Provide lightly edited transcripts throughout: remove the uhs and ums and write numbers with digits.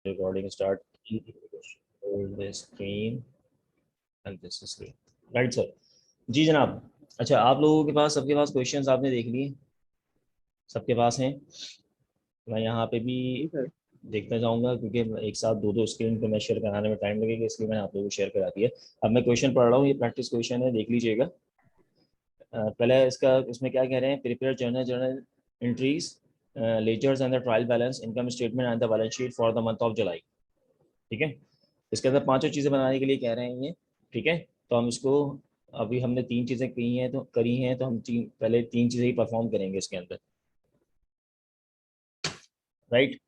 recording start. Hold the screen and this is screen. Right sir. जी जनाब. अच्छा आप लोगों के पास सबके पास क्वेश्चंस आपने देख लिए? सबके पास हैं? मैं यहाँ पे भी देखना चाहूँगा क्योंकि एक साथ दो स्क्रीन को मैं शेयर कराने में टाइम लगेगा, इसलिए मैंने आप लोगों को शेयर करा दिया. अब मैं क्वेश्चन पढ़ रहा हूँ, ये प्रैक्टिस क्वेश्चन है, देख लीजिएगा. पहले इसका इसमें क्या कह रहे हैं, prepare journal entries ledgers and the trial balance income statement and the balance sheet for the month of July. ठीक है, इसके अंदर पांचों चीज़ें बनाने के लिए कह रहे हैं ये. ठीक है, तो हम इसको अभी हमने तीन चीज़ें करी हैं तो हम पहले तीन चीज़ें ही परफॉर्म करेंगे इसके अंदर. राइट.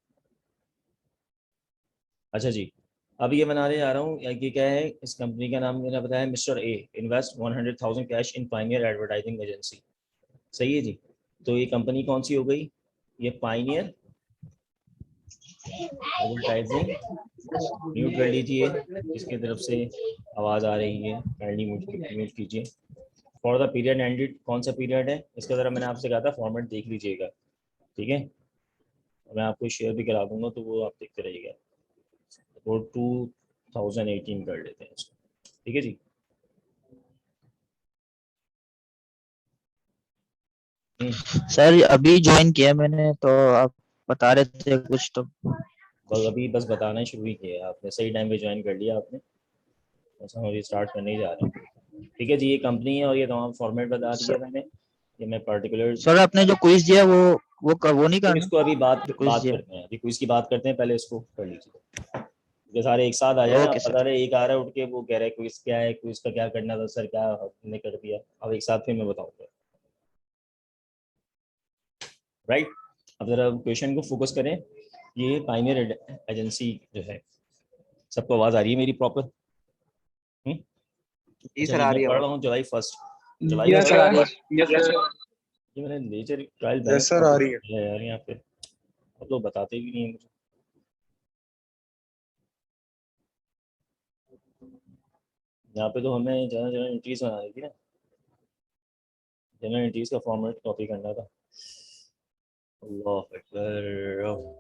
अच्छा जी, अब ये बनाने जा रहा हूँ. ये क्या है, इस कंपनी का नाम मैंने बताया mister A invest 100,000 cash in pioneer advertising agency. सही है जी. तो ये कंपनी कौन सी हो गई, ये पाइनियर एडवर्टाइजिंग. म्यूट कर लीजिए जिसकी तरफ से आवाज़ आ रही है, काइंडली म्यूट कीजिए. फॉर द पीरियड एंडेड, कौन सा पीरियड है इसका ज़रा मैंने आपसे कहा था फॉर्मेट देख लीजिएगा. ठीक है, मैं आपको शेयर भी करा दूंगा तो वो आप देखते रहिएगा. वो 2018 कर लेते हैं इसको. ठीक है जी. सर अभी ज्वाइन किया मैंने, तो आप बता रहे थे कुछ तो. बस बताना ही शुरू ही किया आपने, सही टाइम पे ज्वाइन कर लिया आपने. बस हम अभी स्टार्ट करने ही जा रहे हैं. ठीक है जी, ये कंपनी है और ये तमाम फॉर्मेट बता दिया मैंने. ये मैं पर्टिकुलर सर आपने जो क्विज दिया वो नहीं करना. इसको अभी बात क्विज दिया. करते हैं, अभी क्विज की बात करते हैं, पहले इसको कर लीजिए. ये सारे एक साथ आ जाए ना, ओके पता सर. रहे एक आ रहा है उठ के वो कह रहा है क्विज क्या है, क्विज का क्या करना था सर, क्या हमने कर दिया. अब एक साथ फिर मैं बताऊंगा. राइट. अब जरा क्वेश्चन को फोकस करें. ये पाइनियर एजेंसी जो है, सबको आवाज आ रही है मेरी प्रॉपर? जी अच्छा सर जी, आ मैं रही पढ़ है. रहा हूँ जुलाई 1. जुलाई यस सर आ रही है. Yes sir. ये मैंने nature trial yes balance sir आ रही है. यार यहाँ पे आप लोग बताते भी नहीं हैं मुझे. यहाँ पे तो हमें जनरल एंट्रीज बनानी थी ना, जनरल एंट्रीज का फॉर्मेट कॉपी करना था. अल्लाह अकबर.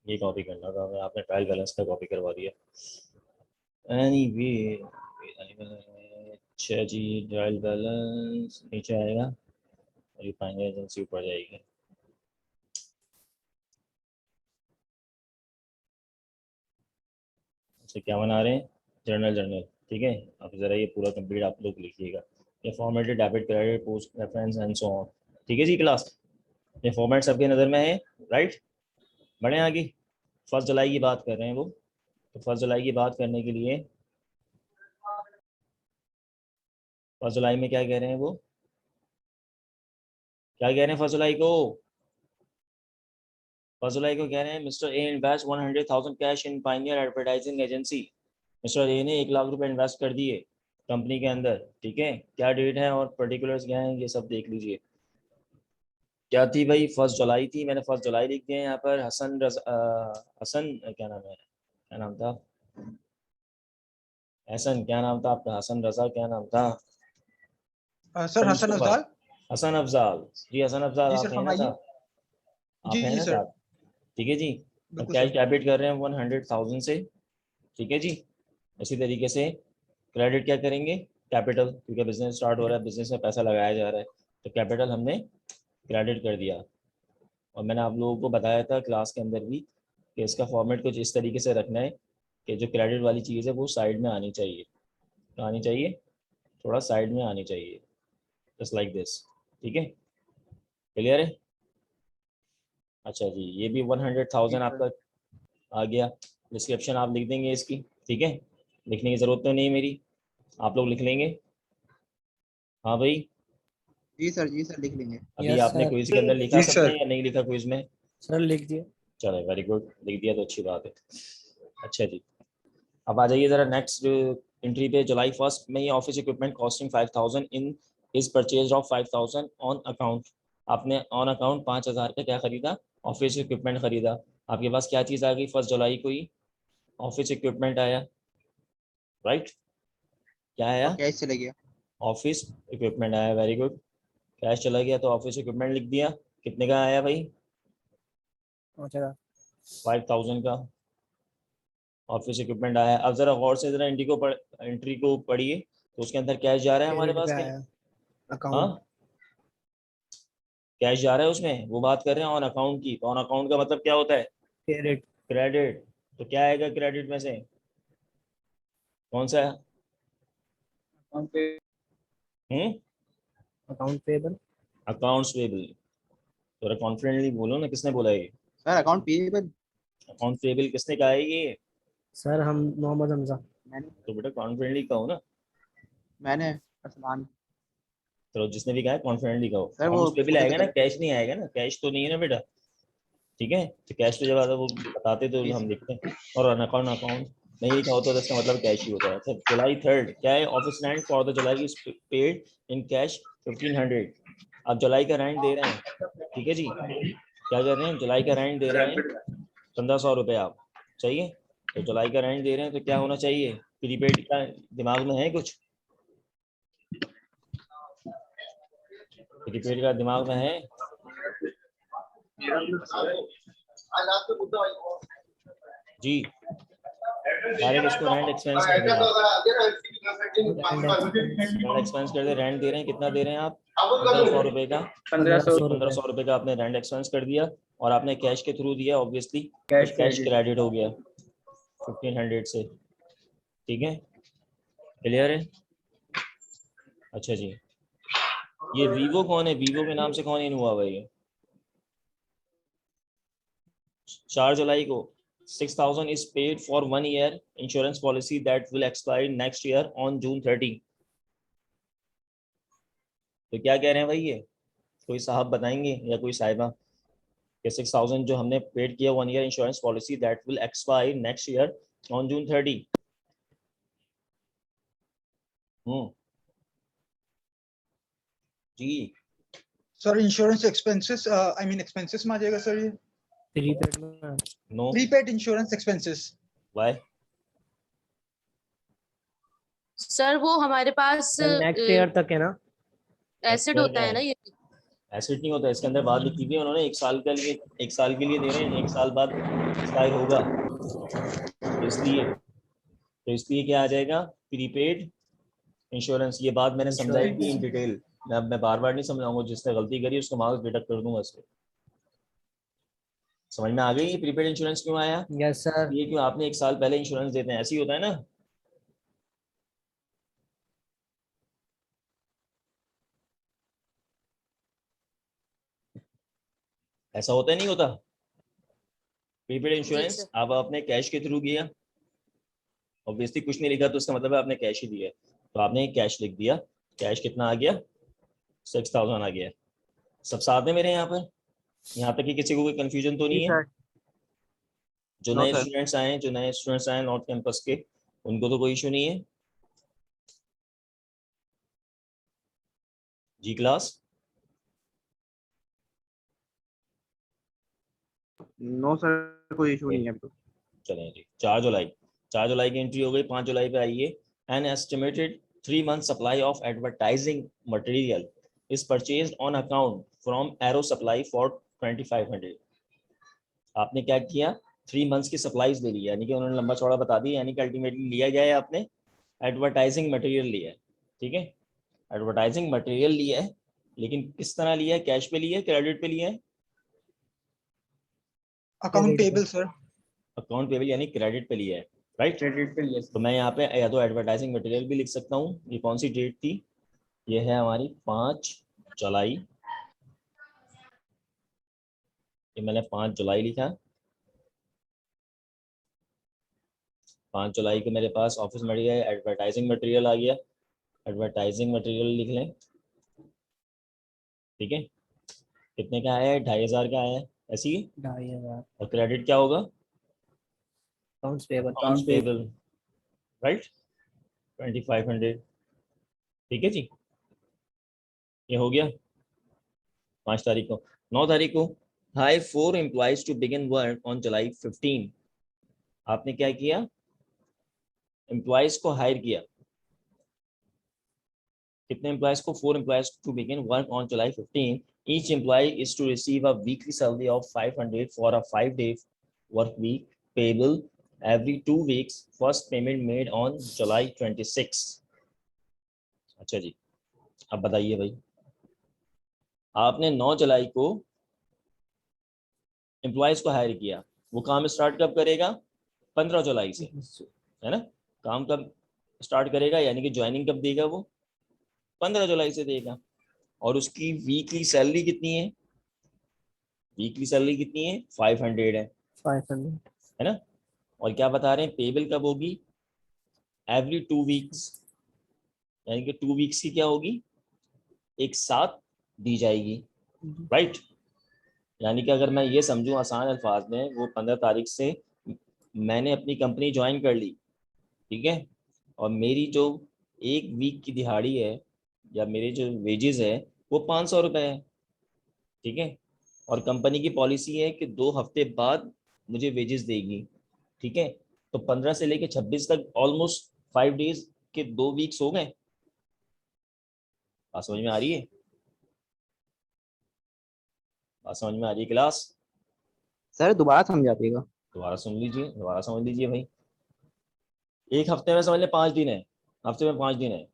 ये कॉपी करना था, मैं आपने ट्रायल बैलेंस का कॉपी करवा दिया. एनीवे. अच्छा जी, ट्रायल बैलेंस नीचे आएगा और ये फाइनल एजेंसी ऊपर जाएगी. अच्छा क्या बना रहे हैं, जर्नल. ठीक है, अब ज़रा ये पूरा कंप्लीट आप लोग लिखिएगा. ये formatted debit credit post reference and so on. ठीक है जी क्लास, ये फॉर्मेट सबके नज़र में है. राइट. बढ़े आगे. 1 जुलाई की बात कर रहे हैं वो, तो 1 जुलाई की बात करने के लिए 1 जुलाई में क्या कह रहे हैं वो, क्या कह रहे हैं 1 जुलाई को? 1 जुलाई को कह रहे हैं mister A invest 100,000 cash in pioneer advertising agency. Mister A ने 1 लाख रुपए इन्वेस्ट कर दिए कंपनी के अंदर. ठीक है, क्या डेट है और पर्टिकुलर्स क्या हैं ये सब देख लीजिए. क्या थी भाई, 1 जुलाई थी, मैंने 1 जुलाई लिख दिया यहाँ पर. हसन क्या नाम है, क्या नाम था, हसन क्या नाम था आपका, हसन रजा क्या नाम था? सर हसन अफजाल. हसन अफजाल जी, हसन अफजाल जी आप सर हैं ना फरमाइए. साहब? आप जी हैं जी ना सर. साहब? ठीक है जी. बिल्कुल कैश सर. डेबिट कर रहे हैं 100,000 से. ठीक है जी. इसी तरीके से क्रेडिट क्या करेंगे, कैपिटल, क्योंकि बिजनेस स्टार्ट हो रहा है, बिजनेस में पैसा लगाया जा रहा है, तो कैपिटल हमने क्रेडिट कर दिया. और मैंने आप लोगों को बताया था क्लास के अंदर भी कि इसका फॉर्मेट कुछ इस तरीके से रखना है कि जो क्रेडिट वाली चीज़ है वो साइड में आनी चाहिए. तो आनी चाहिए, थोड़ा साइड में आनी चाहिए, जस्ट लाइक दिस. ठीक है, क्लियर है? अच्छा जी, ये भी 100,000 आपका आ गया. डिस्क्रिप्शन आप लिख देंगे इसकी. ठीक है, लिखने की ज़रूरत तो नहीं है मेरी, आप लोग लिख लेंगे. हाँ भाई, जी सर लिख लेंगे. अभी आपने क्विज के अंदर लिखा जी सबने सर. या नहीं लिखा क्विज में? सर लिख दिया. चलो वेरी गुड, लिख दिया तो अच्छी बात है. अच्छा जी, अब आ जाइए ज़रा नेक्स्ट एंट्री पे. जुलाई 1 में ये office equipment costing 5,000 in is purchase of 5,000 on account. आपने ऑन अकाउंट 5,000 का क्या खरीदा, ऑफिस इक्विपमेंट खरीदा. आपके पास क्या चीज़ आ गई 1 जुलाई को ही, ऑफिस इक्विपमेंट आया. राइट. क्या आया? कैश चले गया. ऑफिस इक्विपमेंट आया, वेरी गुड। कैश चला गया तो ऑफिस इक्विपमेंट लिख दिया। कितने का आया भाई? 5000 का ऑफिस इक्विपमेंट आया। अब जरा गौर से जरा एंट्री को पढ़िए, तो उसके अंदर कैश जा रहा है हमारे पास क्या? हाँ, कैश जा रहा है उसमें, वो बात कर रहे हैं ऑन अकाउंट की। तो ऑन अकाउंट का मतलब क्या होता है? क्रेडिट। क्रेडिट। तो क्या आएगा क्रेडिट में से? कौन सा है? Account payable. Accounts payable. थोड़ा कॉन्फिडेंटली बोलो ना, किसने बोला ये? Sir account payable. Account payable किसने कहा है ये? सर हम मोहम्मद हमजा। तो बेटा कॉन्फिडेंटली कहो ना। मैंने अरसलान। तो जिसने भी कहा है कॉन्फिडेंटली कहो। सर वो अकाउंट्स पेबल उधर आएगा ना, से कैश नहीं आएगा ना, कैश तो नहीं है ना बेटा। ठीक है, तो कैश तो जब आता है वो बताते तो हम देखते हैं। और अन अकाउंट अकाउंट नहीं लिखा होता तो इसका मतलब कैश ही होता है। अच्छा, जुलाई 3 क्या है? Office rent for the July is paid in cash 1500। आप जुलाई का रेंट दे रहे हैं, ठीक है जी। क्या कर रहे हैं? जुलाई का रेंट दे रहे हैं 1500 रुपये आप। चाहिए तो जुलाई का रेंट दे रहे हैं तो क्या होना चाहिए? प्रीपेड का दिमाग में है कुछ? प्रीपेड का दिमाग में है जी? डायरेक्ट इसको रेंट एक्सपेंस कर दें आप। रेंट एक्सपेंस कर दे। रेंट दे रहे हैं, कितना दे रहे हैं आप? 1500 रुपये का। 1500 रुपये का आपने रेंट एक्सपेंस कर दिया और आपने कैश के थ्रू दिया, ऑब्वियसली कैश क्रेडिट हो गया 1500 से। ठीक है, क्लियर है? अच्छा जी, ये वीवो कौन है? वीवो के नाम से कौन इन हुआ भाई? 4 जुलाई को 6000 is paid for 1 year insurance policy that will expire next year on June 30। तो क्या कह रहे हैं भाई ये? कोई साहब बताएंगे या कोई साहिबा कि 6000 जो हमने पेड किया 1 year insurance policy that will expire next year on June 30। जी sir insurance expenses I mean expenses में आ जाएगा सर ये प्रीपेड में। No, prepaid insurance expenses. Why? Sir वो हमारे पास नेक्स्ट ईयर तक है ना। एसिड होता है ना ये। एसिड नहीं होता, इसके अंदर बात लिखी हुई है उन्होंने, 1 साल के लिए, 1 साल के लिए दे रहे हैं, 1 साल बाद एक्सपायर होगा। तो इसलिए क्या आ जाएगा? Prepaid insurance. ये बात मैंने समझाई थी इन डिटेल। मैं बार बार नहीं समझाऊंगा, जिसने गलती करी उसको मार्क्स डिडक्ट कर दूंगा इससे। समझ में आ गई? प्रीपेड इंश्योरेंस क्यों आया? Yes sir. ये क्यों आपने 1 साल पहले इंश्योरेंस देते हैं, ऐसे ही होता है ना? ऐसा होता है नहीं होता? प्रीपेड इंश्योरेंस आप आपने कैश के थ्रू किया, ऑब्वियसली कुछ नहीं लिखा तो इसका मतलब है आपने कैश ही दिया। तो आपने कैश लिख दिया। कैश कितना आ गया? 6000 आ गया। सब साथ में मेरे यहाँ पर? यहाँ तक कि किसी को कोई कंफ्यूजन तो नहीं है? जो नए स्टूडेंट्स आए नॉर्थ कैंपस के, उनको तो कोई इशू नहीं है? जी क्लास? नो सर कोई इशू नहीं है तो। चलें जी, 4 जुलाई की एंट्री हो गई। 5 जुलाई पे आइए। An estimated 3 month supply of advertising material is purchased on account from arrow supply for 2500। आपने क्या किया? 3 months की सप्लाईज ले ली, यानी कि उन्होंने लंबा चौड़ा बता दिया, यानी कि अल्टीमेटली लिया गया है आपने एडवर्टाइजिंग मटेरियल लिया है। ठीक है, एडवर्टाइजिंग मटेरियल लिया है, लेकिन किस तरह लिया है? कैश पे लिया है, क्रेडिट पे लिया है? Account payable sir. Account payable यानी क्रेडिट पे लिया है, राइट? क्रेडिट पे लिया तो मैं यहाँ पे या तो एडवर्टाइजिंग मटेरियल भी लिख सकता हूँ। ये कौन सी डेट थी? ये है हमारी 5 जुलाई। ये मैंने 5 जुलाई लिखा। 5 जुलाई को मेरे पास ऑफिस मटेरियल एडवर्टाइजिंग मटेरियल आ गया। एडवर्टाइजिंग मटेरियल लिख लें, ठीक है? कितने का आया है? 2500 का आया है, ऐसी ही। 2500। और क्रेडिट क्या होगा? Accounts payable. Accounts payable, right? 2500। ठीक है जी, ये हो गया 5 तारीख को। 9 तारीख को hire 4 employees to begin work on July 15। आपने क्या किया? एम्प्लॉइज को हायर किया। कितने एम्प्लॉयज को? 4 employees to begin work on July 15. Each employee is to receive a weekly salary of 500 for a 5-day work week payable every 2 weeks. First payment made on July 26. अच्छा जी, अब बताइए भाई, आपने 9 जुलाई को एम्प्लॉयज को हायर किया, वो काम स्टार्ट कब करेगा? 15 जुलाई से, है ना? काम कब स्टार्ट करेगा, यानी कि ज्वाइनिंग कब देगा वो? 15 जुलाई से देगा। और उसकी वीकली सैलरी कितनी है? वीकली सैलरी कितनी है? 500 है, 500 है ना? और क्या बता रहे हैं, पेबल कब होगी? एवरी 2 वीक्स, यानी कि 2 वीक्स की क्या होगी? एक साथ दी जाएगी, राइट? यानी कि अगर मैं ये समझूं आसान अल्फाज में, वो 15 तारीख से मैंने अपनी कंपनी ज्वाइन कर ली, ठीक है, और मेरी जो एक वीक की दिहाड़ी है या मेरे जो वेजेस है वो 500 रुपये है, ठीक है, और कंपनी की पॉलिसी है कि 2 हफ्ते बाद मुझे वेजेस देगी, ठीक है, तो 15 से लेके 26 तक ऑलमोस्ट 5 डेज के 2 वीक्स हो गए। बात समझ में आ रही है? बात समझ में आ रही है क्लास? सर दोबारा समझा देगा। दोबारा सुन लीजिए, दोबारा समझ लीजिए भाई। एक हफ्ते में समझ लें 5 दिन है, हफ्ते में 5 दिन है,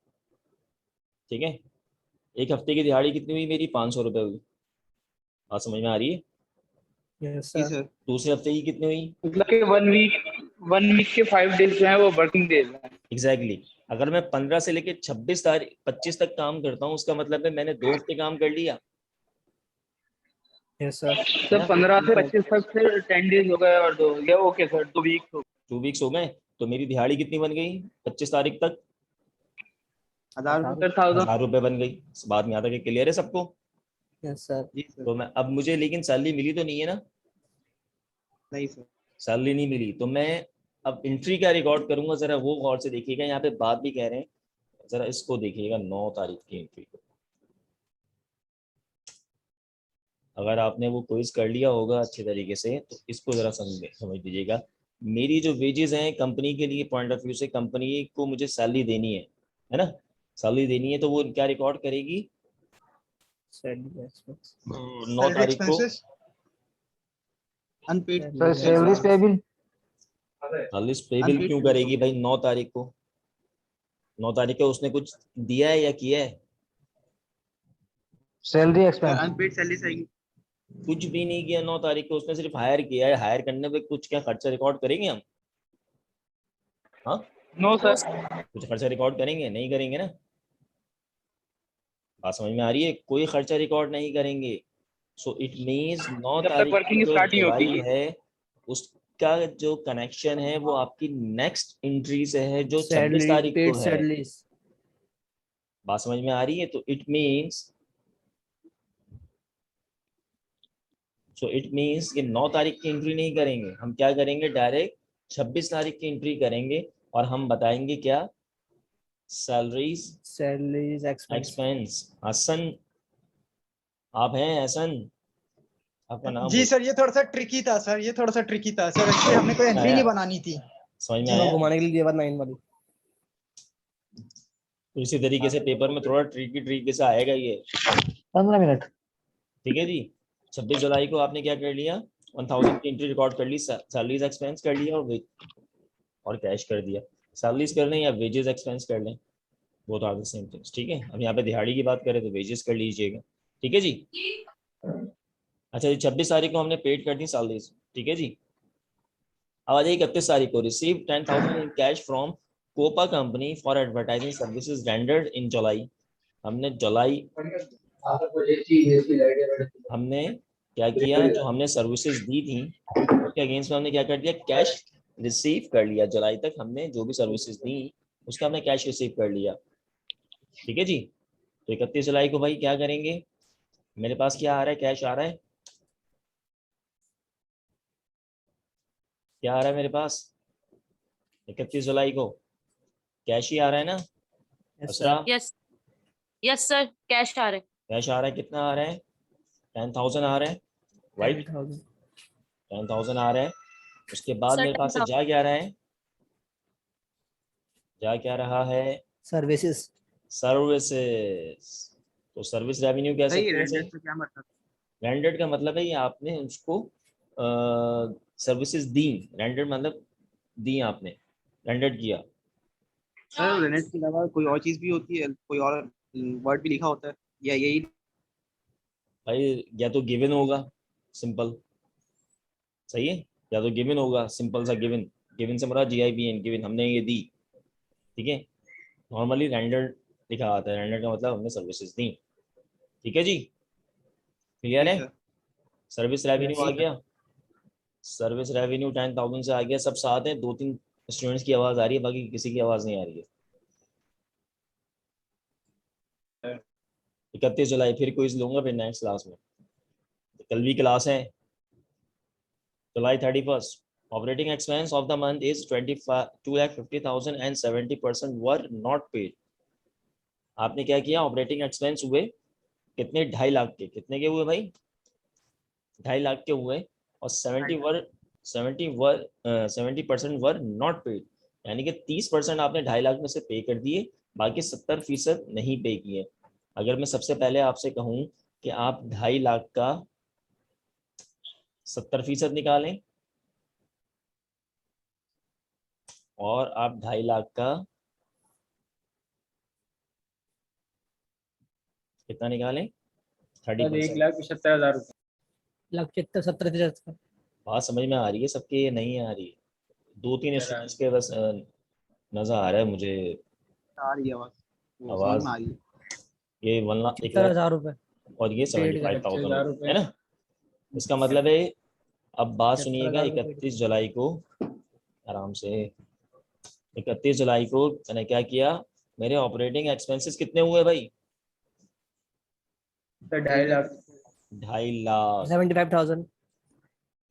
ठीक है, एक हफ्ते की दिहाड़ी कितनी हुई मेरी? 500 रुपये हुई। बात समझ में आ रही है? Yes sir. दूसरे हफ्ते की कितनी हुई? मतलब कि 1 वीक के 5 डेज जो है वो वर्किंग डेज है। एग्जैक्टली अगर मैं 15 से लेके 25 तक काम करता हूँ, उसका मतलब है मैंने 2 हफ्ते काम कर लिया, यस सर। सर 15 से 25 तक से 10 डेज हो गए और 2 ये ओके सर 2 वीक हो 2 वीक्स हो गए, तो मेरी दिहाड़ी कितनी बन गई 25 तारीख तक? 1000। 1000 रुपये बन गई। इस बात में आता कि क्लियर है सबको? Yes sir. तो मैं अब मुझे लेकिन सैलरी मिली तो नहीं है ना? नहीं सर। सैलरी नहीं मिली तो मैं अब एंट्री क्या रिकॉर्ड करूंगा, जरा वो गौर से देखिएगा, यहाँ पे बात भी कह रहे हैं, जरा इसको देखिएगा 9 तारीख की एंट्री को। अगर आपने वो क्विज कर लिया होगा अच्छे तरीके से तो इसको जरा समझ लीजिएगा। मेरी जो वेजेस हैं कंपनी के लिए पॉइंट ऑफ व्यू से, कंपनी को मुझे सैलरी देनी है ना? सैलरी देनी है तो वो क्या रिकॉर्ड करेगी? 9 सैलरी तारीख को expenses unpaid sir salaries payable salaries payable क्यों करेगी भाई 9 तारीख को? 9 तारीख को उसने कुछ दिया है या किया है? सैलरी एक्सपेंस अनपेड सैलरी सही। कुछ भी नहीं किया 9 तारीख को, उसने सिर्फ हायर किया है। हायर करने पे कुछ क्या खर्चा रिकॉर्ड करेंगे हम? हाँ, नो सर कुछ खर्चा रिकॉर्ड करेंगे? नहीं करेंगे ना? बात समझ में आ रही है? कोई खर्चा रिकॉर्ड नहीं करेंगे। सो इट मीन्स 9 जब तक तारीख की वर्किंग जो स्टार्ट नहीं होती जुलाई है उसका जो कनेक्शन है वो आपकी नेक्स्ट एंट्री से है जो 26 तारीख को है। बात समझ में आ रही है? तो इट मीन्स कि 9 तारीख की एंट्री नहीं करेंगे हम, क्या करेंगे? डायरेक्ट 26 तारीख की एंट्री करेंगे और हम बताएंगे क्या? Salaries expense. हसन, आप हैं हसन? आपका नाम जी सर, ये थोड़ा सा ट्रिकी था सर, ये थोड़ा सा ट्रिकी था सर, एक्चुअली हमने कोई एंट्री आया? नहीं बनानी थी। समझ में आया? घुमाने के लिए बात 9 वाली। तो इसी तरीके से पेपर में थोड़ा ट्रिकी तरीके से आएगा ये, 15 मिनट। ठीक है जी। 26 जुलाई को आपने क्या कर लिया? 1000 की एंट्री रिकॉर्ड कर ली, सैलरीज एक्सपेंस कर लिया और कैश कर दिया। सैलरीज कर लें या वेजेस एक्सपेंस कर लें, वो तो आर द सेम थिंग्स, ठीक है। अब यहाँ पे दिहाड़ी की बात करें तो वेजेस कर लीजिएगा, ठीक है जी। अच्छा जी, 26 तारीख को हमने पेड कर दी सैलरीज, ठीक है जी। अब आ जाइए 31 तारीख को, receive 10,000 in cash from Kopa company for advertising services rendered in July. हमने क्या किया? जो हमने सर्विसेज दी थी उसके अगेंस्ट में हमने क्या कर दिया? कैश रिसीव कर लिया। जुलाई तक हमने जो भी सर्विसेज दी उसका हमने कैश रिसीव कर लिया, ठीक है जी। तो 31 जुलाई को भाई क्या करेंगे? मेरे पास क्या आ रहा है? कैश आ रहा है, क्या आ रहा है मेरे पास 31 जुलाई को? कैश ही आ रहा है ना? असरा, यस यस सर, कैश आ रहे। कैश आ रहा है। कितना आ रहा है? 10,000 आ रहा है, राइट? 10,000 आ रहा है। उसके बाद सर मेरे पास से 10,000 जा क्या रहा है? जा क्या रहा है? सर्विसेज सर्विसेज, तो सर्विस रेवेन्यू कह सही सकते हैं है, इसे। रेंडेड से क्या मतलब? रेंडेड का मतलब है ये आपने उसको सर्विसेज दी, रेंडेड मतलब दी आपने, रेंडेड किया। सर रेनेट के अलावा कोई और चीज भी होती है, कोई और वर्ड भी लिखा होता है या यही? भाई या तो गिवन होगा, सिंपल, सही है, या तो गिवन होगा, सिंपल सा गिवन, गिवन से मुराद GIVN, गिवन, हमने ये दी, ठीक है। नॉर्मली रेंडर्ड लिखा आता है, रेंडर्ड का मतलब हमने सर्विसेज दी, ठीक है जी, क्लियर जी है। सर। सर्विस रेवेन्यू आ जी सर। गया, सर्विस रेवेन्यू 10,000 से आ गया, सब साथ है, 2-3 स्टूडेंट्स की आवाज आ रही है, बाकी किसी की आवाज नहीं आ रही है। 31 जुलाई फिर क्विज लूंगा फिर नेक्स्ट क्लास में, कल भी क्लास है। July 31st, operating expense of the month is 2,50,000 and 70% were not paid. आपने क्या किया, ऑपरेटिंग एक्सपेंस हुए कितने, 2.5 लाख के, कितने के हुए भाई, 2.5 लाख के हुए, और 70% वर नॉट पेड, यानी कि 30% आपने 2.5 लाख में से पे कर दिए, बाकी 70% नहीं पे किए। अगर मैं सबसे पहले आपसे कहूं कि आप 2.5 लाख का 70% निकालें और आप 2.5 लाख का कितना निकालें, 30%। 1,75,000 रुपये। 1,70,70 बात समझ में आ रही है सबके, ये नहीं आ रही है, 2-3 स्टूडेंट्स के बस नजर आ रहा है मुझे आ रही है आवाज, वो समझ में आवाज। आ रही है। ये 1 लाख 1 लाख 70,000 रुपए और ये पेड का 75,000 है ना। इसका मतलब है, अब बात सुनिएगा, 31 जुलाई को, आराम से, 31 जुलाई को मैंने क्या किया, मेरे ऑपरेटिंग एक्सपेंसेस कितने हुए भाई, सर 2.5 लाख। 2.5 लाख, 75,000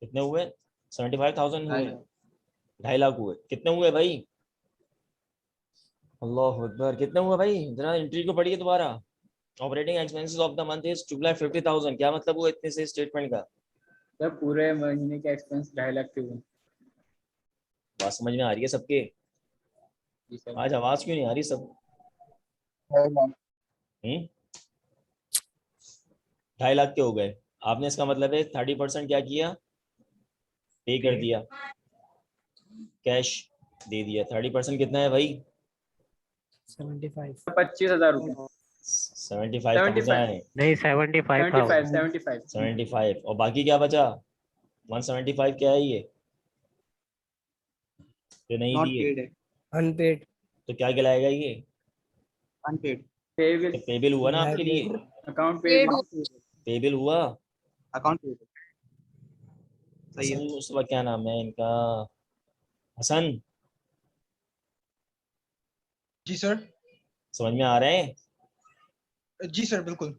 कितने हुए, 75,000 हुए, 2.5 लाख हुए, कितने हुए भाई, अल्लाह अकबर, कितने हुए भाई, जरा एंट्री को पढ़िए दोबारा। Operating expenses of the month is 2,50,000, क्या मतलब हुआ इतने से स्टेटमेंट का, सर पूरे महीने के एक्सपेंस 2.5 लाख के हुए। बात समझ में आ रही है सबके, जी सर। आज आवाज क्यों नहीं आ रही सब, 2.5 लाख के हो गए, आपने इसका मतलब है 30% क्या किया, पे कर दिया, कैश दे दिया। 30% कितना है भाई, 75 25,000 रुपये। 75,000 है, नहीं 75,000 75, और बाकी क्या बचा, 175 क्या है ये, जो नहीं नॉट दिए, पेड है, अनपेड तो क्या कहलाएगा ये, अनपेड, पेबल, पेबल हुआ ना आपके लिए, अकाउंट पेड पेबल। पेबल हुआ। Account paid. सही है। हसन, उस वक्त क्या नाम है इनका, हसन, जी सर। समझ में आ रहे हैं, जी सर बिल्कुल।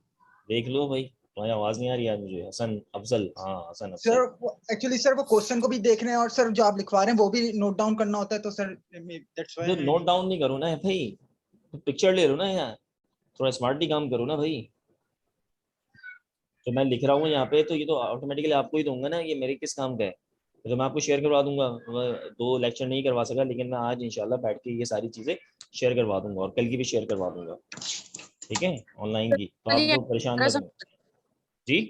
देख लो भाई, तुम्हारी आवाज नहीं आ रही है मुझे, हसन अफजल, हाँ Hasan Afzal. Sir actually sir वो क्वेश्चन को भी देखना है और सर जो आप लिखवा रहे हैं वो भी नोट डाउन करना होता है, तो सर दैट्स जो व्हाई। नोट डाउन नहीं करो ना भाई, तो पिक्चर ले लो ना यार, थोड़ा स्मार्टली काम करो ना भाई, तो मैं लिख रहा हूँ यहाँ पे, तो ये तो ऑटोमेटिकली आपको ही दूंगा ना, ये मेरे किस काम का है, तो मैं आपको शेयर करवा दूंगा। मैं 2 लेक्चर नहीं करवा सका, लेकिन मैं आज इंशाल्लाह बैठ के ये सारी चीजें शेयर करवा दूंगा, और कल की भी शेयर करवा दूंगा, ठीक है, ऑनलाइन की, तो आप लोग परेशान मत हो जी।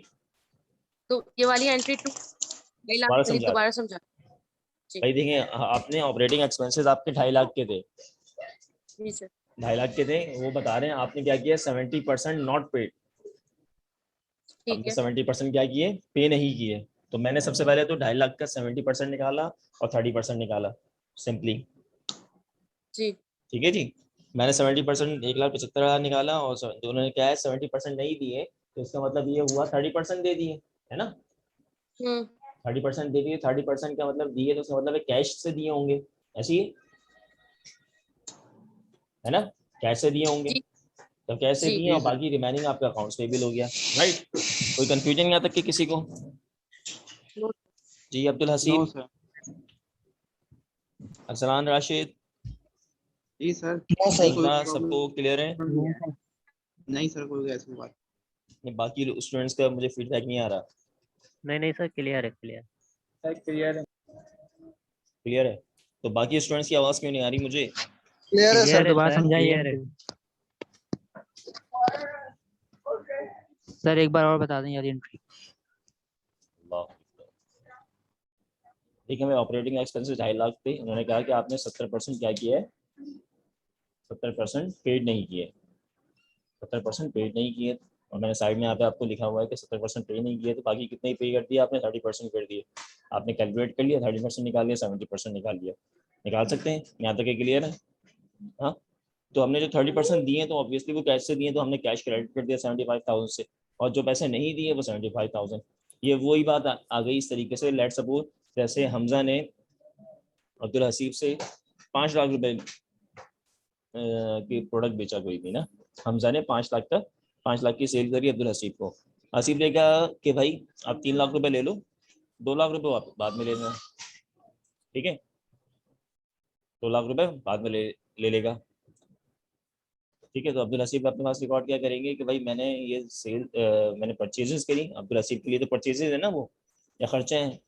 तो ये वाली एंट्री 2.5 लाख दोबारा वाली समझा दोबारा समझा। जी भाई, देखें आपने ऑपरेटिंग एक्सपेंसेस आपके 2.5 लाख के थे, जी सर। 2.5 लाख के थे, वो बता रहे हैं आपने क्या किया, 70% नॉट पेड, ठीक आपने है 70% क्या किए, पे नहीं किए, तो मैंने सबसे पहले तो 2.5 लाख का 70% निकाला और 30% निकाला, सिंपली, जी। ठीक है जी। मैंने 70% 1,75,000 निकाला, और दोनों ने क्या है 70% नहीं दिए, तो इसका मतलब ये हुआ 30% दे दिए, है ना, 30% दे दिए, 30% का मतलब दिए, तो उसका मतलब कैश से दिए होंगे, ऐसे ही है ना, कैश से दिए होंगे, जी तो कैश से जी दिए और बाकी रिमेनिंग आपका अकाउंट्स पेबल हो गया, राइट। कोई कंफ्यूजन यहाँ तक कि किसी को, जी अब्दुल नो हसीब, सर। अरसलान राशिद, जी सर। सलमा, सबको क्लियर है, नहीं सर, कोई ऐसी बात बाकी स्टूडेंट्स का मुझे फीडबैक नहीं आ रहा, नहीं सर क्लियर है क्लियर। सर क्लियर है। क्लियर है, तो बाकी स्टूडेंट्स की आवाज़ क्यों नहीं आ रही मुझे, क्लियर है क्लियर सर। है दोबारा सर समझाइए क्लियर है। सर एक बार और बता दें यार एंट्री। देखिए हमें ऑपरेटिंग एक्सपेंसेस 2.5 लाख थे, उन्होंने कहा कि आपने 70% क्या किया है, 70% पेड नहीं किए, 70% पेड नहीं किए। और मैंने साइड में यहाँ पे आपको लिखा हुआ है कि 70% पे नहीं किए, तो बाकी कितने ही पे कर दिया आपने, 30% कर दिए। आपने कैलकुलेट कर लिया, 30% निकाल लिया, 70% निकाल लिया, निकाल सकते हैं। यहाँ तक क्लियर है? हाँ, तो हमने जो 30% दिए तो ऑब्वियसली वो कैश से दिए, तो हमने कैश क्रेडिट कर दिया 75,000 से, और जो पैसे नहीं दिए वो 75,000। ये वही बात आ गई इस तरीके से। लेट सपोज जैसे हमजा ने अब्दुल हसीब से 5 लाख रुपए की प्रोडक्ट बेचा कोई भी ना, हमजा ने 5 लाख का 5 लाख की सेल करी अब्दुल हसीब को। हसीब ने कहा कि भाई आप 3 लाख रुपए ले लो, 2 लाख रुपए आप बाद में लेना, ठीक है, 2 लाख रुपए बाद में ले लेगा, ठीक है। तो अब्दुल हसीब अपने पास रिकॉर्ड क्या करेंगे कि भाई मैंने ये सेल मैंने परचेजेस करी। अब्दुल हसीब के लिए तो परचेजेस है ना वो, या खर्चे हैं,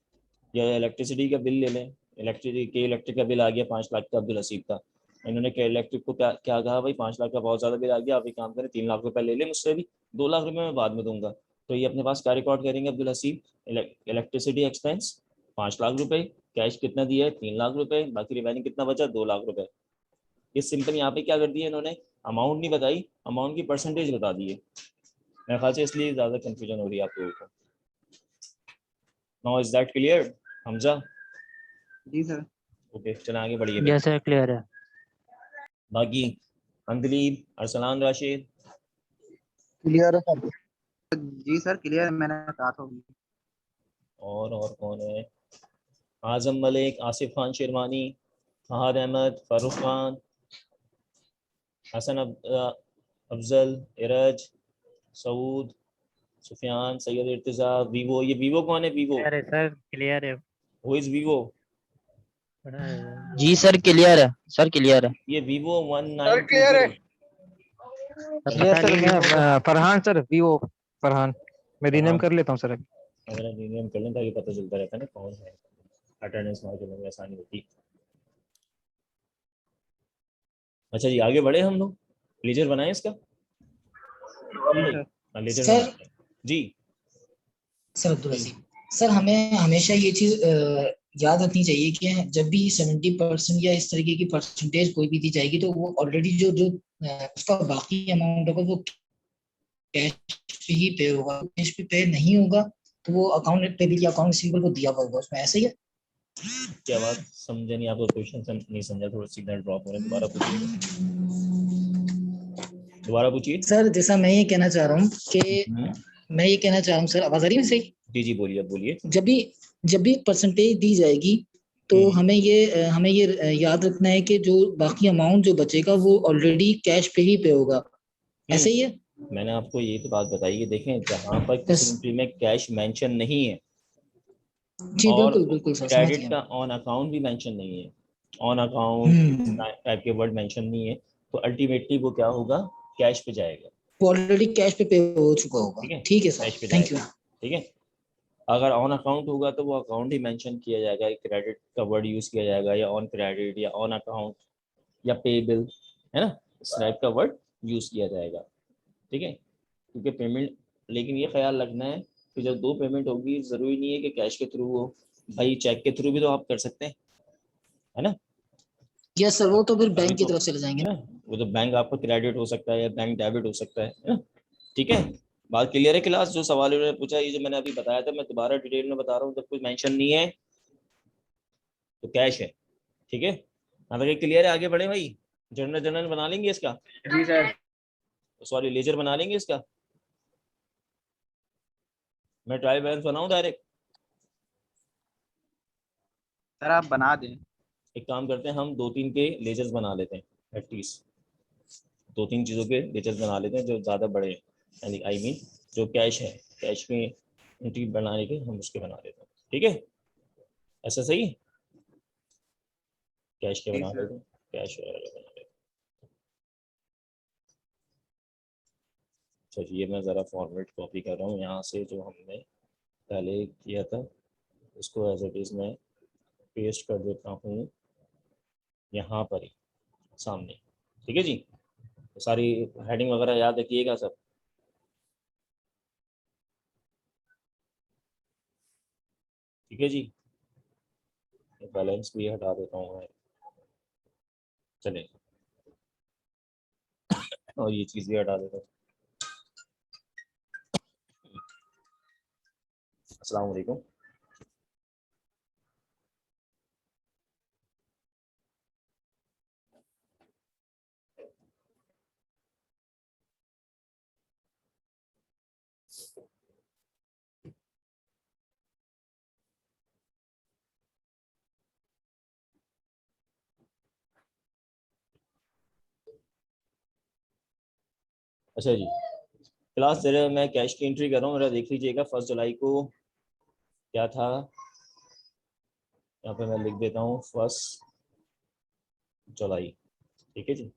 या इलेक्ट्रिसिटी का बिल ले लें, इलेक्ट्रिक का बिल आ गया 5 लाख का अब्दुल हसीब का। इन्होंने क्या इलेक्ट्रिक को क्या क्या कहा, भाई 5 लाख का बहुत ज़्यादा बिल आ गया, आप एक काम करें 3 लाख रुपए ले लें मुझसे भी, 2 लाख रुपए मैं बाद में दूंगा। तो ये अपने पास क्या रिकॉर्ड करेंगे अब्दुल हसीब, इलेक्ट्रिसिटी एक्सपेंस 5 लाख रुपए, कैश कितना दिया है 3 लाख रुपए, बाकी रिमेनिंग कितना बचा 2 लाख रुपए। ये सिंपल यहाँ पे क्या कर दिया इन्होंने, अमाउंट नहीं बताई, अमाउंट की परसेंटेज बता दी है। मेरे ख्याल से इसलिए ज़्यादा कन्फ्यूजन हो रही है आप लोगों को। Now is that clear Hamza? जी सर। ओके चलें आगे बढ़िए। यस सर क्लियर है। बाकी अंदलीब, अरसलान, राशिद, क्लियर है सर। जी सर क्लियर, मैंने कहा था। और कौन है, आजम मलिक, आसिफ खान शेरवानी, फहद अहमद, फारूक खान, हसन अफजल, इरज, सऊद, सुफियान, सैयद इर्तिजा, वीवो। ये वीवो कौन है, वीवो? क्लियर है सर, क्लियर है। Who is Vivo? जी सर क्लियर है, सर क्लियर है। ये वीवो सर क्लियर है। 1920। पता नहीं है। Farhan sir, Vivo Farhan. मैं रीनेम हाँ, कर लेता हूँ सर अभी। अगर आप रीनेम कर लें ताकि पता चलता रहता है ना कौन है, अटेंडेंस मार्क में आसानी होती। अच्छा जी आगे बढ़े हम लोग, लेजर बनाए इसका। जी सर। हाँ लेजर सर बनाते हैं जी। सर अब्दुल हसीब सर, हमें हमेशा ये चीज याद रखनी चाहिए कि जब भी 70% या इस तरीके की परसेंटेज कोई भी दी जाएगी तो वो ऑलरेडी जो जो उसका बाकी अमाउंट होगा वो कैश पे ही पे होगा। कैश पे पे नहीं होगा तो वो अकाउंट पे या अकाउंट रिसीवेबल को दिया होगा उसमें, ऐसा ही है। क्या बात समझे नहीं, आपको क्वेश्चन नहीं समझा, थोड़ा सिग्नल ड्रॉप हो रहा है, दोबारा पूछिएगा, दोबारा पूछिए। सर जैसा मैं ये कहना चाह रहा हूँ कि हम्म, मैं ये कहना चाह रहा हूँ सर, आवाज आ रही है सही? जी जी बोलिए, अब बोलिए। जब भी परसेंटेज दी जाएगी तो हमें ये याद रखना है कि जो बाकी अमाउंट जो बचेगा वो ऑलरेडी कैश पे ही पे होगा, ऐसे ही है। मैंने आपको ये तो बात बताई कि देखें जहाँ पर बस किसी एंट्री में कैश मेंशन नहीं है जी, और बिल्कुल बिल्कुल सर, समझ क्रेडिट गया। का ऑन अकाउंट भी मेंशन नहीं है, ऑन अकाउंट इस हम्म, टाइप के वर्ड मेंशन नहीं है, तो अल्टीमेटली वो क्या होगा, कैश पे जाएगा, वो ऑलरेडी कैश पे हो चुका होगा। ठीक है, ठीक है सर, कैश पे थैंक जाएगा, यू। ठीक है। अगर ऑन अकाउंट होगा तो वो अकाउंट ही मेंशन किया जाएगा, क्रेडिट का वर्ड यूज किया जाएगा, या ऑन क्रेडिट या ऑन अकाउंट या पे बिल, है ना, इस टाइप का वर्ड यूज किया जाएगा, ठीक है। क्योंकि पेमेंट, लेकिन ये ख्याल रखना है कि जब दो पेमेंट होगी जरूरी नहीं है कि कैश के थ्रू हो, भाई चेक के थ्रू भी तो आप कर सकते हैं, है ना। यस सर, वो तो फिर अभी बैंक की तो तरफ चले जाएंगे है ना। ना, वो तो बैंक आपका क्रेडिट हो सकता है या बैंक डेबिट हो सकता है ना, ठीक है। बात क्लियर है क्लास? जो सवाल उन्होंने पूछा, ये जो मैंने अभी बताया था मैं दोबारा डिटेल में बता रहा हूँ, जब कुछ मेंशन नहीं है तो कैश है, ठीक है। अब अगर क्लियर है आगे बढ़े भाई। जर्नल जर्नल बना लेंगे इसका, जी सर। सॉरी लेजर बना लेंगे इसका, मैं ट्रायल बैलेंस बनाऊं डायरेक्ट। सर आप बना दें। एक काम करते हैं, हम 2-3 के लेजर्स बना लेते हैं, एटलीस्ट 2-3 चीज़ों के लेजर्स बना लेते हैं जो ज़्यादा बड़े हैं, यानी आई मीन जो कैश है, कैश में एंट्री बनाने के हम उसके बना लेते हैं, ठीक है, ऐसा सही है। कैश के जी बना सर। लेते हैं, कैश वगैरह के बना लेते हैं। चलिए मैं ज़रा फॉर्मेट कॉपी कर रहा हूँ यहाँ से, जो हमने पहले किया था उसको एज इट इज़ मैं पेस्ट कर देता हूँ यहाँ पर ही सामने, ठीक है जी। तो सारी हेडिंग वगैरह याद रखिएगा सब। ठीक है जी, बैलेंस भी हटा देता हूँ मैं, चले, और ये चीज़ भी हटा देता हूँ। अस्सलाम वालेकुम। अच्छा जी, क्लास जरा मैं कैश की एंट्री कर रहा हूँ, जरा देख लीजिएगा 1 जुलाई को क्या था, यहाँ पे मैं लिख देता हूँ 1 जुलाई। ठीक है जी,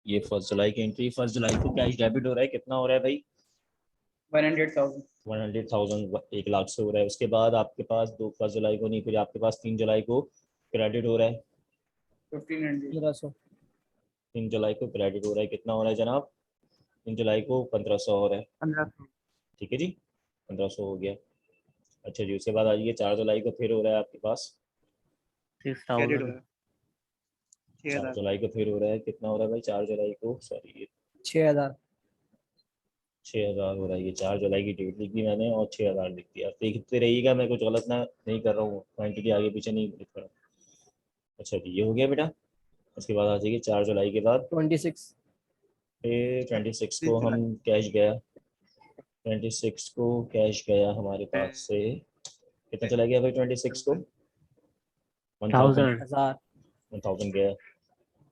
ये 1 जुलाई की एंट्री, 1 जुलाई को कैश डेबिट हो रहा है, कितना हो रहा है भाई? 100,000 100,000, 1 लाख से हो रहा है। उसके बाद आपके पास 1 जुलाई को नहीं, फिर आपके पास 3 जुलाई को क्रेडिट हो रहा है, 1500 3 जुलाई को क्रेडिट हो रहा है, कितना हो रहा है जनाब? 3 जुलाई को 1500 हो रहा है। 1500। ठीक है जी, 1500 हो गया। अच्छा जी, उसके बाद आ जाइए 4 जुलाई को फिर हो रहा है आपके पास, क्रेडिट हो 6,000 रहा है 4 6,000। जुलाई को फिर हो रहा है, कितना हो रहा है भाई 4 जुलाई को? सॉरी, 6,000 6,000 हो रहा है। ये 4 जुलाई की डेट लिख दी मैंने और 6,000 लिख दिया, देखते रहिएगा, मैं कुछ गलत ना नहीं कर रहा हूँ, क्वान्टिटी आगे पीछे नहीं लिख रहा हूँ। अच्छा जी, ये हो गया बेटा। उसके बाद आ जाइए 4 जुलाई के बाद 26 फिर 26 को 30 हम जुलाई। कैश गया, 26 को कैश गया हमारे पास से, कितना चला गया भाई 26 को? 1000, 1000 1000 गया।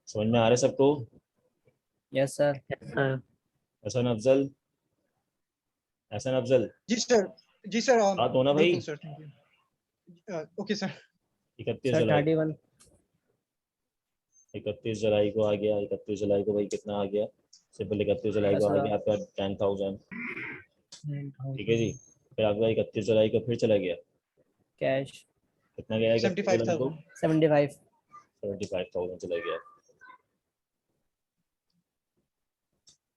समझ में आ रहा है सबको? Yes sir sir Hasan Afzal, Hasan Afzal, जी सर बात हो ना भाई? बिल्कुल sir, thank you. Okay sir. 31 sir जुलाई, 31 31 जुलाई को आ गया, 31 जुलाई को भाई कितना आ गया? सिंपल 31 जुलाई को आ गया आपका 10,000। ठीक है जी, फिर आपका 31 जुलाई को फिर चला गया, कैश कितना गया 31 जुलाई को? 75 75,000 चला गया।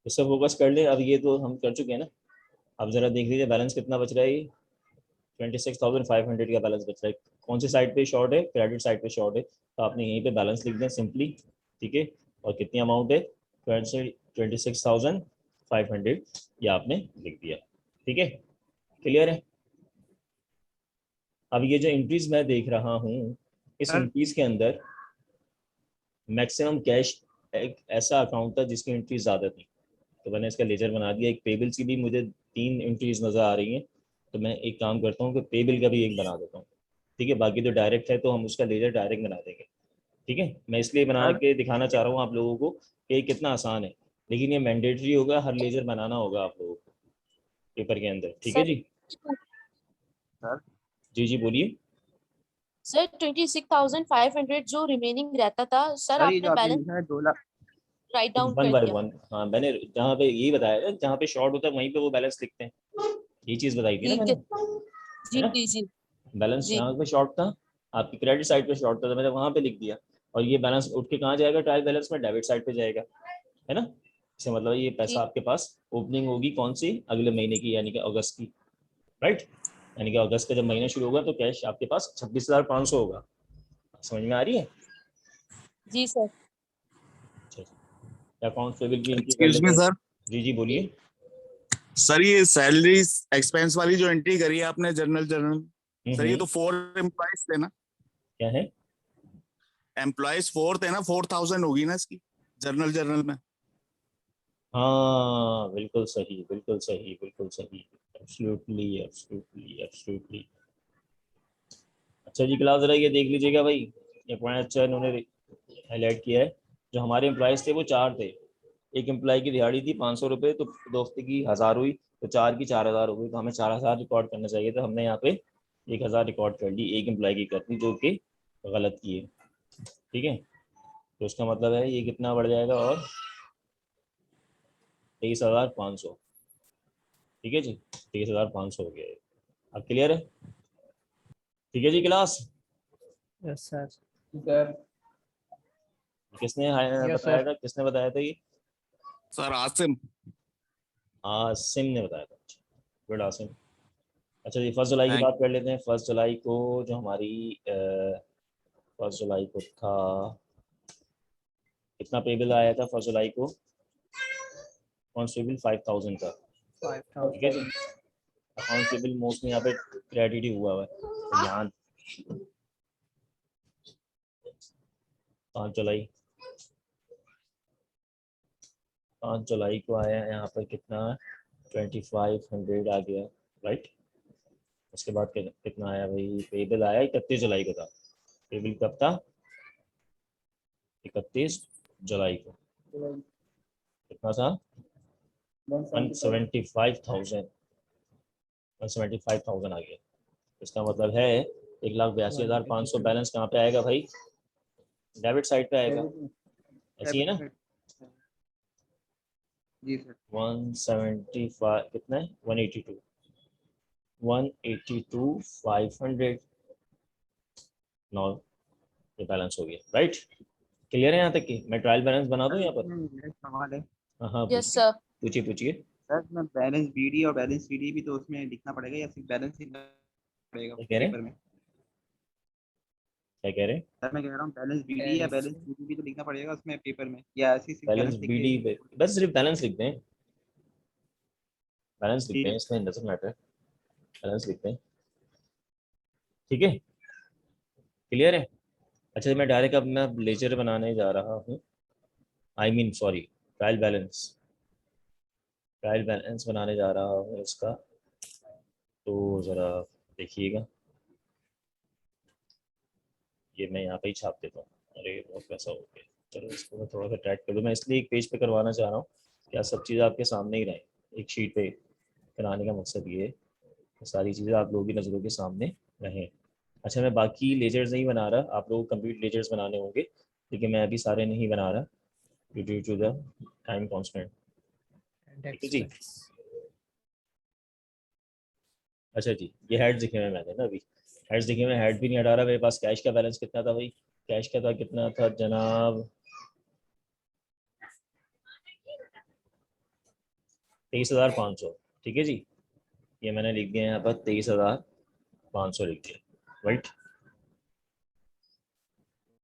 इससे फोकस कर ले, अब ये तो हम कर चुके हैं ना, अब जरा देख लीजिए बैलेंस कितना बच रहा है। ये 26,500 का बैलेंस बच रहा है। कौन सी साइड पे शॉर्ट है? क्रेडिट साइड पे शॉर्ट है, तो आपने यहीं पे बैलेंस लिख दें सिंपली। ठीक है, और कितनी अमाउंट है? 26,500, ये आपने लिख दिया। ठीक है, क्लियर है? अब ये जो इंट्रीज मैं देख रहा हूँ, इस सर इंट्रीज के अंदर मैक्सिमम कैश एक ऐसा अकाउंट था जिसकी एंट्री ज़्यादा थी, तो मैंने इसका लेजर बना दिया। एक पेबल्स की भी मुझे 3 एंट्रीज नज़र आ रही हैं, तो मैं एक काम करता हूँ कि पेबल का भी एक बना देता हूँ। ठीक है, बाकी तो डायरेक्ट है तो हम उसका लेजर डायरेक्ट बना देंगे। ठीक है, मैं इसलिए बना के दिखाना चाह रहा हूँ आप लोगों को कि ये कितना आसान है, लेकिन ये मैंडेटरी होगा, हर लेजर बनाना होगा आप लोगों को पेपर के अंदर। ठीक है जी, सर जी जी बोलिए। सर 26,500 जो रिमेनिंग रहता था सर, सर ये जो आपने आपने बैलेंस लिखा है 2 लाख। राइट डाउन 1 कर बाय दिया। 1, हाँ मैंने जहाँ पे यही बताया है, जहाँ पे शॉर्ट होता है वहीं पे वो बैलेंस लिखते हैं, ये चीज़ बताई थी ना ठीक मैंने, है, है जी ना? जी जी बैलेंस जी यहाँ पे शॉर्ट था, आपकी क्रेडिट साइड पे शॉर्ट था, तो मैंने वहाँ पे लिख दिया, और ये बैलेंस उठ के कहाँ जाएगा? ट्रायल बैलेंस में डेबिट साइड पे जाएगा, है ना? इसका मतलब ये पैसा जी आपके पास ओपनिंग होगी कौन सी? अगले महीने की, यानी कि अगस्त की, राइट? यानी कि अगस्त का जब महीना शुरू होगा तो कैश आपके पास 26,500 होगा। समझ में आ रही है? जी सर। अकाउंट पेबल की एंट्री कर एक्सक्यूज लेते मी हैं। सर। जी जी बोलिए। सर ये सैलरी एक्सपेंस वाली जो एंट्री करी है आपने जर्नल सर, ये तो 4 एम्प्लॉयज थे ना? क्या है? एम्प्लॉयज 4 थे ना, 4,000 होगी ना इसकी जर्नल में? हाँ बिल्कुल सही, बिल्कुल सही, बिल्कुल सही, एब्सोल्युटली एब्सोल्युटली एब्सोल्युटली। अच्छा जी, क्लास जरा ये देख लीजिएगा भाई, ये पॉइंट अच्छा इन्होंने हाईलाइट किया है। जो हमारे एम्प्लॉयज़ थे वो 4 थे, एक एम्प्लॉय की दिहाड़ी थी 500 रुपये, तो 2 हफ्ते की 1000 हुई, तो 4 की 4000 हो गई, तो हमें 4000 रिकॉर्ड करना चाहिए, तो हमने यहाँ पे 1000 रिकॉर्ड कर ली एक एम्प्लॉय की करनी, जो कि गलत की है। ठीक है, तो उसका मतलब है ये कितना बढ़ जाएगा? और 23,500। ठीक है जी, 23,500 हो गया है। अब क्लियर है? ठीक है जी क्लास, यस सर किसने यस बताया सर। था, किसने बताया था ये? सर आसिम। आसिम ने बताया था। गुड आसिम। अच्छा जी, 1 जुलाई की Thank- बात कर लेते हैं। 1 जुलाई को जो हमारी 1 जुलाई को था, कितना पे बिल आया था 1 जुलाई को? अकाउंट्स पे बिल 5000 का, ठीक है जी। अकाउंट पे बिल मोस्टली यहाँ पे क्रेडिट ही हुआ है। तो यहाँ 5 जुलाई, 5 जुलाई को आया यहाँ पर कितना, 2500 आ गया, राइट। उसके बाद कितना आया भाई, पे बिल आया 31 जुलाई को था। पे बिल कब था? 31 जुलाई को। कितना था? 175,000 आ गया। इसका मतलब है 1,82,500 बैलेंस कहाँ पे आएगा भाई? डेबिट साइड पे आएगा, ऐसी है ना। जी सर। 175 कितना है? 182,500 नौ, ये बैलेंस हो गया, राइट। क्लियर है यहाँ तक की? मैं ट्रायल बैलेंस बना दूँ यहाँ पर? सवाल है हाँ यस सर। पूछिए पूछिए। सर, मैं बैलेंस बीडी और बैलेंस सीडी भी तो उसमें लिखना पड़ेगा या सिर्फ बैलेंस ही लिखना पड़ेगा क्या कह रहे हैं? पेपर में? क्या कह रहे हैं? सर मैं कह रहा हूँ बैलेंस बीडी या बैलेंस सीडी भी तो लिखना पड़ेगा उसमें पेपर में, या ऐसे ही सिर्फ बैलेंस बैलेंस लिख बीडी के? बस सिर्फ बैलेंस लिखते हैं, बैलेंस लिखते हैं, ठीक इसमें डजंट मैटर, बैलेंस लिखते हैं, ठीक है। क्लियर है? अच्छा मैं डायरेक्ट अब मैं लेजर बनाने जा रहा हूँ, I mean sorry trial balance बनाने जा रहा हूँ इसका। तो ज़रा देखिएगा, ये मैं यहाँ पे ही छाप देता हूँ। अरे बहुत पैसा हो गया, चलो इसको मैं थोड़ा सा टाइट कर दूँ। मैं इसलिए एक पेज पे करवाना चाह रहा हूँ, क्या सब चीज़ें आपके सामने ही रहें। एक शीट पे कराने का मकसद ये है कि सारी चीज़ें आप लोगों की नज़रों के सामने रहें। अच्छा मैं बाकी लेजर्स नहीं बना रहा, आप लोग कंप्लीट लेजर्स बनाने होंगे, लेकिन मैं अभी सारे नहीं बना रहा due to the time constant, ठीक है जी। अच्छा जी, ये हेड्स दिखे हुए मैंने ना, अभी हेड्स दिखे हुए, हेड भी नहीं हटा रहा। मेरे पास कैश का बैलेंस कितना था भाई? कैश का था कितना था जनाब? 23,500, ठीक है जी। ये मैंने लिख दिया यहाँ पर 23,500 लिख दिया, राइट।